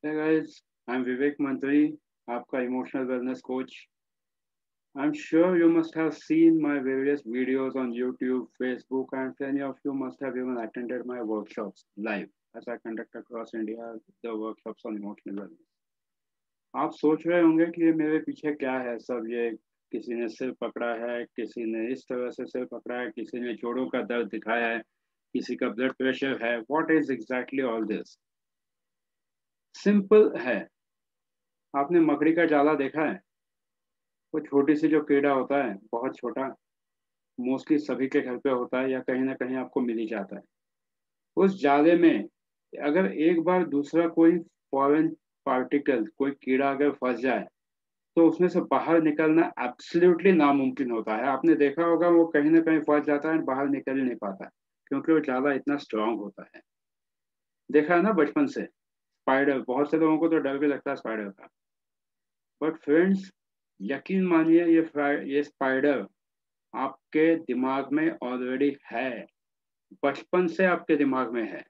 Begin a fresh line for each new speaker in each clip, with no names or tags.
Hey guys, I'm Vivek Mantri, आपका emotional wellness coach. I'm sure you must have seen my various videos on YouTube, Facebook, and many of you must have even attended my workshops live as I conduct across India the workshops on emotional wellness. आप सोच रहे होंगे कि ये मेरे पीछे क्या है सब ये किसी ने सिर पकड़ा है, किसी ने इस तरह से सिर पकड़ा है, किसी ने जोड़ों का दर्द दिखाया है, किसी का ब्लड प्रेशर है. What is exactly all this? Simple है. आपने मकड़ी का जाला देखा है? वो छोटी सी जो कीड़ा होता है, बहुत छोटा, मोस्टली सभी के घर पे होता है या कहीं ना कहीं आपको मिल ही जाता है. उस जाले में अगर एक बार दूसरा कोई फॉरेन पार्टिकल, कोई कीड़ा अगर फंस जाए तो उसमें से बाहर निकलना एब्सोल्युटली नामुमकिन होता है. आपने देखा होगा वो कहीं ना कहीं फंस जाता है और बाहर निकल ही नहीं पाता, क्योंकि वो जाला इतना स्ट्रांग होता है. देखा है ना बचपन से स्पाइडर, बहुत से लोगों को तो डर भी लगता है स्पाइडर का. बट फ्रेंड्स, यकीन मानिए ये स्पाइडर आपके दिमाग में ऑलरेडी है. बचपन से आपके दिमाग में है.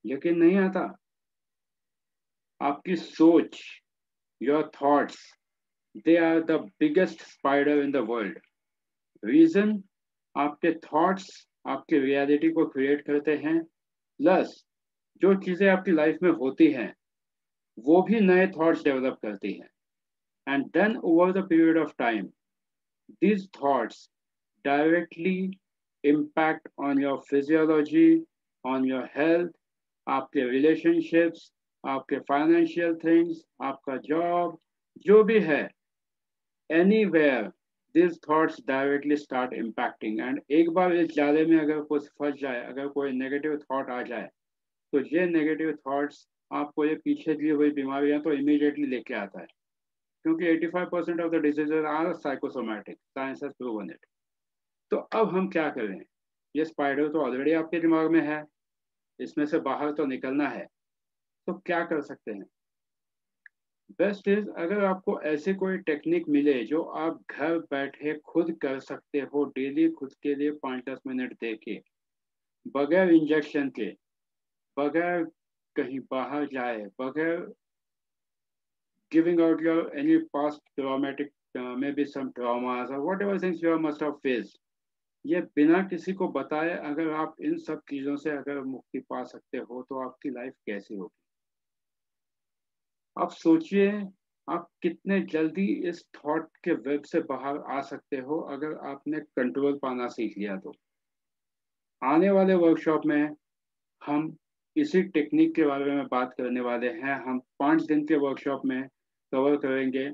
यकीन नहीं आता? आपकी सोच, your thoughts, they are the biggest spider in the world. Reason, आपके थॉट्स आपकी रियलिटी को क्रिएट करते हैं. प्लस जो चीजें आपकी लाइफ में होती हैं वो भी नए थॉट्स डेवलप करती हैं. And then over the period of time these thoughts directly impact on your physiology, on your health, आपके relationships, आपके financial things, आपका job, जो भी है, anywhere these thoughts directly start impacting. And एक बार इस जाले में अगर कुछ फंस जाए, अगर कोई नेगेटिव थॉट आ जाए, तो ये नेगेटिव थॉट्स आपको ये पीछे दी हुई बीमारियां तो इमीडिएटली लेके आता है, क्योंकि 85% of the diseases are psychosomatic. Science has proven it. तो अब हम क्या करें? ये स्पाइडर तो ऑलरेडी आपके दिमाग में है, इसमें से बाहर तो निकलना है. तो क्या कर सकते हैं? बेस्ट इज, अगर आपको ऐसे कोई टेक्निक मिले जो आप घर बैठे खुद कर सकते हो डेली, खुद के लिए 5-10 मिनट दे के, बगैर इंजेक्शन के, बगैर कहीं बाहर जाए, बगैर giving out your any past traumatic, maybe some traumas or whatever things you must have faced, ये बिना किसी को बताए अगर आप इन सब चीजों से अगर मुक्ति पा सकते हो तो आपकी लाइफ कैसी होगी? आप सोचिए, आप कितने जल्दी इस थॉट के वेब से बाहर आ सकते हो अगर आपने कंट्रोल पाना सीख लिया तो. आने वाले वर्कशॉप में हम इसी टेक्निक के बारे में बात करने वाले हैं. हम 5 दिन के वर्कशॉप में कवर करेंगे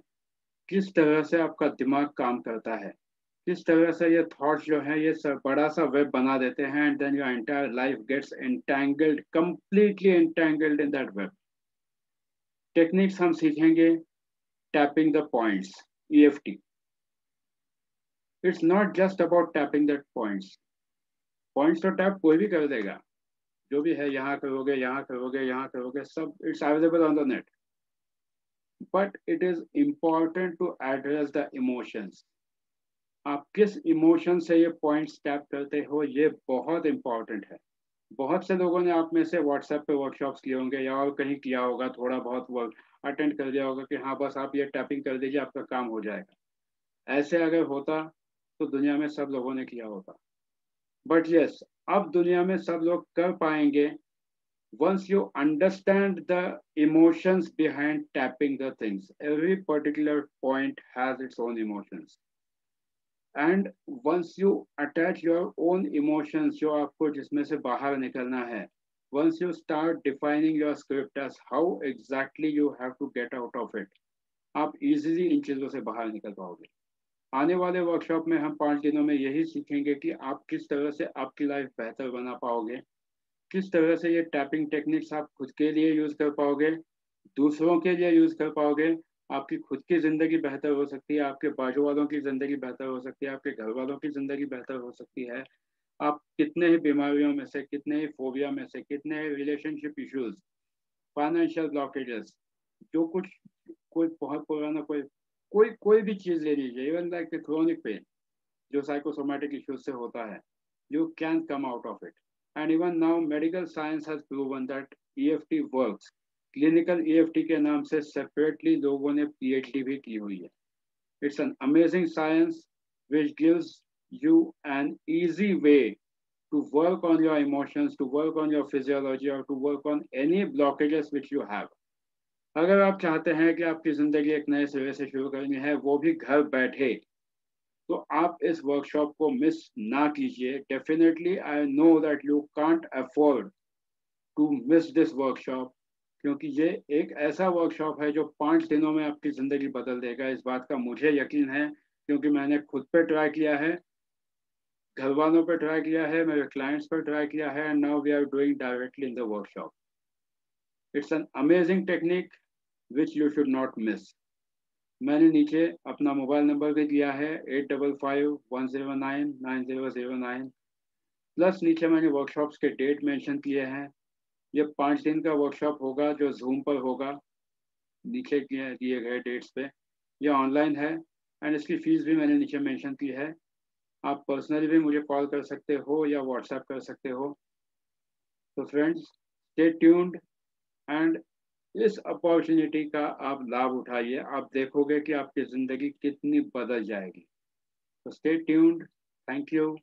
किस तरह से आपका दिमाग काम करता है, किस तरह से ये थॉट्स जो हैं ये सब बड़ा सा वेब बना देते हैं, and then your entire life gets entangled, completely entangled in that web. Techniques हम सीखेंगे. Tapping the points, EFT. It's not just about tapping that points. Points तो टैप कोई भी कर देगा, जो भी है, यहाँ करोगे, यहाँ करोगे, यहाँ करोगे, सब it's available on the net. But it is important to address the emotions. आप किस इमोशन से ये पॉइंट्स टैप करते हो, ये बहुत इंपॉर्टेंट है. बहुत से लोगों ने आप में से व्हाट्सएप पे वर्कशॉप्स किए होंगे या और कहीं किया होगा, थोड़ा बहुत वर्क अटेंड कर लिया होगा कि हाँ बस आप ये टैपिंग कर दीजिए आपका काम हो जाएगा. ऐसे अगर होता तो दुनिया में सब लोगों ने किया होता. बट यस, अब दुनिया में सब लोग कर पाएंगे once you understand the emotions behind tapping the things. Every particular point has its own emotions. And once you attach your own emotions, जो आपको जिसमें से बाहर निकलना है, once you start defining your script as how exactly you have to get out of it, आप easily इन चीज़ों से बाहर निकल पाओगे. आने वाले वर्कशॉप में हम 5 दिनों में यही सीखेंगे कि आप किस तरह से आपकी लाइफ बेहतर बना पाओगे, किस तरह से ये टैपिंग टेक्निक्स आप खुद के लिए यूज कर पाओगे, दूसरों के लिए यूज कर पाओगे. आपकी खुद की जिंदगी बेहतर हो सकती है, आपके बाजू वालों की जिंदगी बेहतर हो सकती है, आपके घर वालों की जिंदगी बेहतर हो सकती है. आप कितने ही बीमारियों में से, कितने ही फोबिया में से, कितने ही रिलेशनशिप इश्यूज, फाइनेंशियल ब्लॉकेजेस, जो कुछ, कोई बहुत पुराना, कोई कोई कोई भी चीज ले लीजिए, इवन लाइक क्रोनिक पेन जो साइकोसोमैटिक इश्यूज से होता है, you can come out of it. And even now, medical science has proven that EFT works clinical EFT के नाम से सेपरेटली लोगों ने PhD भी की हुई है. It's an amazing science which gives you an easy way to work on your emotions, to work on your physiology, or to work on any blockages which you have. अगर आप चाहते हैं कि आपकी ज़िंदगी एक नए सिरे से शुरू करनी है, वो भी घर बैठे, तो आप इस वर्कशॉप को मिस ना कीजिए. Definitely I know that you can't afford to miss this workshop, क्योंकि ये एक ऐसा वर्कशॉप है जो 5 दिनों में आपकी ज़िंदगी बदल देगा. इस बात का मुझे यकीन है, क्योंकि मैंने खुद पे ट्राई किया है, घर वालों पे ट्राई किया है, मेरे क्लाइंट्स पर ट्राई किया है, and now we are doing directly in the workshop. It's an amazing technique which you should not miss. मैंने नीचे अपना मोबाइल नंबर भी दिया है 8551099009, प्लस नीचे मैंने वर्कशॉप्स के डेट मेंशन किए हैं. ये 5 दिन का वर्कशॉप होगा जो जूम पर होगा, नीचे दिए गए डेट्स पे. ये ऑनलाइन है एंड इसकी फ़ीस भी मैंने नीचे मेंशन की है. आप पर्सनली भी मुझे कॉल कर सकते हो या व्हाट्सएप कर सकते हो. तो फ्रेंड्स, स्टे ट्यून्ड एंड इस अपॉर्चुनिटी का आप लाभ उठाइए. आप देखोगे कि आपकी ज़िंदगी कितनी बदल जाएगी. तो स्टे ट्यून्ड. Thank you.